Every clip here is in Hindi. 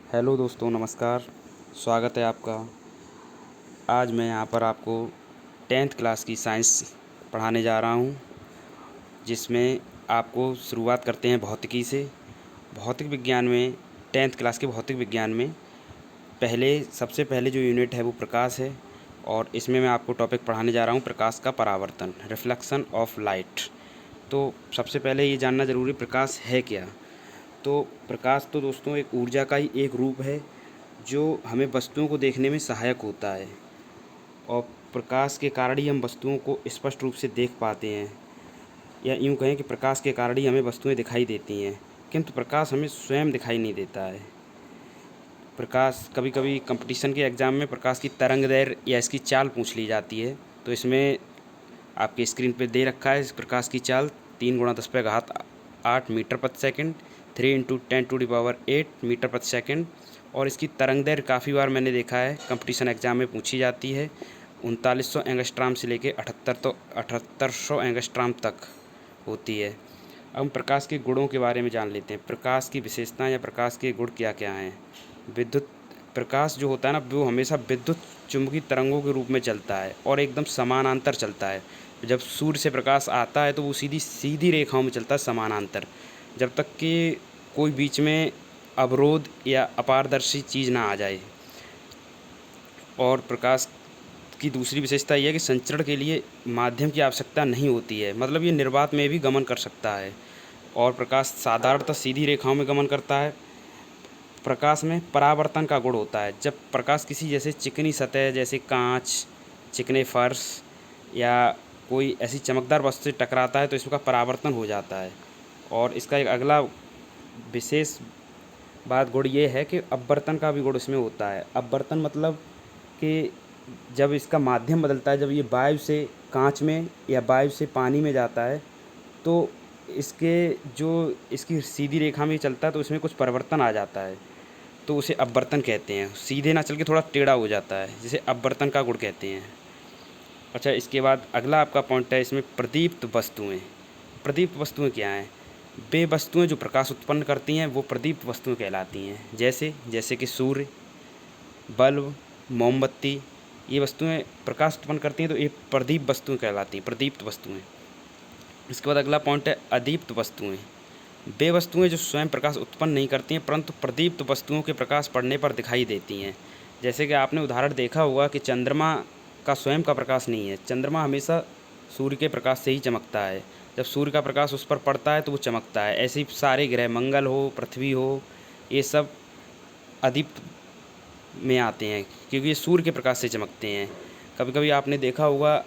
हेलो दोस्तों, नमस्कार। स्वागत है आपका। आज मैं यहाँ पर आपको 10th क्लास की साइंस पढ़ाने जा रहा हूँ, जिसमें आपको शुरुआत करते हैं भौतिकी से। भौतिक विज्ञान में 10th क्लास के भौतिक विज्ञान में सबसे पहले जो यूनिट है वो प्रकाश है, और इसमें मैं आपको टॉपिक पढ़ाने जा रहा हूँ प्रकाश का परावर्तन, रिफ्लेक्शन ऑफ लाइट। तो सबसे पहले ये जानना ज़रूरी, प्रकाश है क्या। तो प्रकाश तो दोस्तों एक ऊर्जा का ही एक रूप है जो हमें वस्तुओं को देखने में सहायक होता है, और प्रकाश के कारण ही हम वस्तुओं को स्पष्ट रूप से देख पाते हैं, या यूँ कहें कि प्रकाश के कारण ही हमें वस्तुएं दिखाई देती हैं, किंतु प्रकाश हमें स्वयं दिखाई नहीं देता है। प्रकाश कभी कभी कंपटीशन के एग्ज़ाम में प्रकाश की तरंगदैर्घ्य या इसकी चाल पूछ ली जाती है। तो इसमें आपके स्क्रीन पे दे रखा है इस प्रकाश की चाल 3 × 10⁸ मीटर प्रति सेकंड, 3 × 10⁸ मीटर प्रति सेकंड। और इसकी तरंगदैर्घ्य काफ़ी बार मैंने देखा है कंपटीशन एग्ज़ाम में पूछी जाती है। 3900 एंगस्ट्राम से लेके 7800 एंगस्ट्राम तक होती है। अब हम प्रकाश के गुणों के बारे में जान लेते हैं। प्रकाश की विशेषताएं या प्रकाश के गुण क्या क्या हैं। विद्युत प्रकाश जो होता है ना, वो हमेशा विद्युत चुम्बकीय तरंगों के रूप में चलता है और एकदम समानांतर चलता है। जब सूर्य से प्रकाश आता है तो वो सीधी सीधी रेखाओं में चलता है, समानांतर, जब तक कि कोई बीच में अवरोध या अपारदर्शी चीज़ ना आ जाए। और प्रकाश की दूसरी विशेषता यह है कि संचरण के लिए माध्यम की आवश्यकता नहीं होती है, मतलब ये निर्वात में भी गमन कर सकता है। और प्रकाश साधारणतः सीधी रेखाओं में गमन करता है। प्रकाश में परावर्तन का गुण होता है। जब प्रकाश किसी जैसे चिकनी सतह जैसे कांच, चिकने फर्श या कोई ऐसी चमकदार वस्तु से टकराता है तो इसका परावर्तन हो जाता है। और इसका एक अगला विशेष बात गुण ये है कि अपवर्तन का भी गुण इसमें होता है। अपवर्तन मतलब कि जब इसका माध्यम बदलता है, जब ये वायु से कांच में या वायु से पानी में जाता है, तो इसकी सीधी रेखा में चलता है तो इसमें कुछ परिवर्तन आ जाता है, तो उसे अपवर्तन कहते हैं। सीधे ना चल के थोड़ा टेढ़ा हो जाता है, जिसे अपवर्तन का गुण कहते हैं। अच्छा, इसके बाद अगला आपका पॉइंट है इसमें प्रदीप्त वस्तुएं। प्रदीप्त वस्तुएं क्या हैं। वे वस्तुएं जो प्रकाश उत्पन्न करती हैं वो प्रदीप्त वस्तुएं कहलाती हैं। जैसे कि सूर्य, बल्ब, मोमबत्ती, ये वस्तुएं प्रकाश उत्पन्न करती हैं तो ये प्रदीप्त वस्तुएं कहलाती हैं, प्रदीप्त वस्तुएं। इसके बाद अगला पॉइंट है अदीप्त वस्तुएं। वे वस्तुएं जो स्वयं प्रकाश उत्पन्न नहीं करती हैं परंतु प्रदीप्त वस्तुओं के प्रकाश पड़ने पर दिखाई देती हैं। जैसे कि आपने उदाहरण देखा होगा कि चंद्रमा का स्वयं का प्रकाश नहीं है। चंद्रमा हमेशा सूर्य के प्रकाश से ही चमकता है। जब सूर्य का प्रकाश उस पर पड़ता है तो वो चमकता है। ऐसे ही सारे ग्रह, मंगल हो, पृथ्वी हो, ये सब अदीप्त में आते हैं क्योंकि ये सूर्य के प्रकाश से चमकते हैं। कभी कभी आपने देखा होगा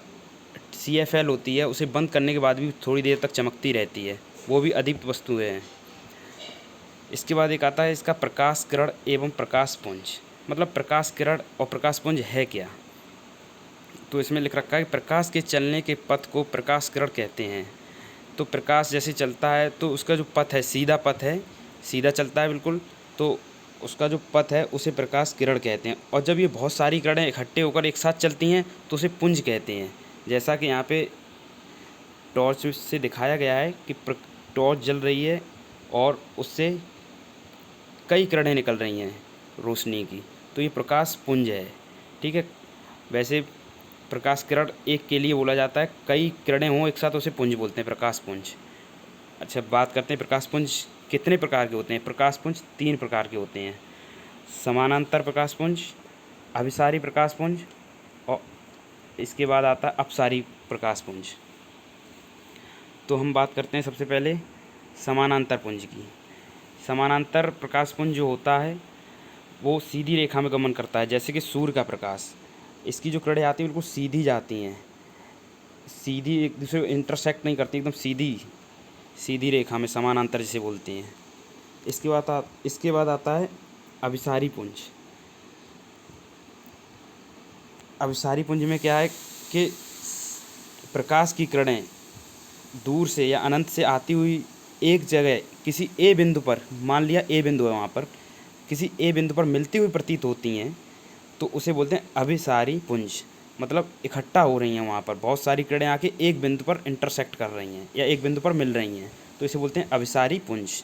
CFL होती है, उसे बंद करने के बाद भी थोड़ी देर तक चमकती रहती है, वो भी अदीप्त वस्तुएं हैं। इसके बाद एक आता है इसका प्रकाश किरण एवं प्रकाश पुंज। मतलब प्रकाश किरण और प्रकाश पुंज है क्या। तो इसमें लिख रखा है कि प्रकाश के चलने के पथ को प्रकाश किरण कहते हैं। तो प्रकाश जैसे चलता है तो उसका जो पथ है, सीधा पथ है, सीधा चलता है बिल्कुल, तो उसका जो पथ है उसे प्रकाश किरण कहते हैं। और जब ये बहुत सारी किरणें इकट्ठे होकर एक साथ चलती हैं तो उसे पुंज कहते हैं। जैसा कि यहाँ पे टॉर्च से दिखाया गया है कि टॉर्च जल रही है और उससे कई किरणें निकल रही हैं रोशनी की, तो ये प्रकाश पुंज है। ठीक है। वैसे प्रकाश किरण एक के लिए बोला जाता है, कई किरणें हों एक साथ उसे पुंज बोलते हैं, प्रकाश पुंज। अच्छा, बात करते हैं प्रकाश पुंज कितने प्रकार के होते हैं। प्रकाश पुंज 3 प्रकार के होते हैं। समानांतर प्रकाश पुंज, अभिसारी प्रकाश पुंज, और इसके बाद आता है अपसारी प्रकाश पुंज। तो हम बात करते हैं सबसे पहले समानांतर पुंज की। समानांतर प्रकाश पुंज जो होता है वो सीधी रेखा में गमन करता है। जैसे कि सूर्य का प्रकाश, इसकी जो किरणें आती हैं बिल्कुल सीधी जाती हैं, सीधी, एक दूसरे को इंटरसेक्ट नहीं करती, एकदम सीधी सीधी रेखा में, समानांतर जिसे बोलते हैं। इसके बाद आता है अभिसारी पुंज। अभिसारी पुंज में क्या है कि प्रकाश की किरणें दूर से या अनंत से आती हुई एक जगह किसी ए बिंदु पर, मान लिया ए बिंदु है, वहाँ पर किसी ए बिंदु पर मिलती हुई प्रतीत होती हैं तो उसे बोलते हैं अभिसारी पुंज। मतलब इकट्ठा हो रही हैं, वहाँ पर बहुत सारी किरणें आके एक बिंदु पर इंटरसेक्ट कर रही हैं या एक बिंदु पर मिल रही हैं, तो इसे बोलते हैं अभिसारी पुंज।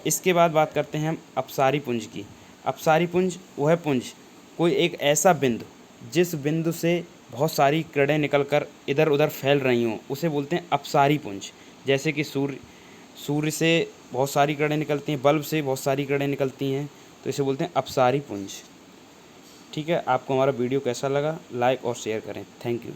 इसके बाद बात करते हैं हम अपसारी पुंज की। अपसारी पुंज वह पुंज कोई एक ऐसा बिंदु जिस बिंदु से बहुत सारी किरणें निकलकर इधर उधर फैल रही हों उसे बोलते हैं अपसारी पुंज। जैसे कि सूर्य से बहुत सारी किरणें निकलती हैं, बल्ब से बहुत सारी किरणें निकलती हैं, तो इसे बोलते हैं अपसारी पुंज। ठीक है, आपको हमारा वीडियो कैसा लगा लाइक और शेयर करें। Thank you.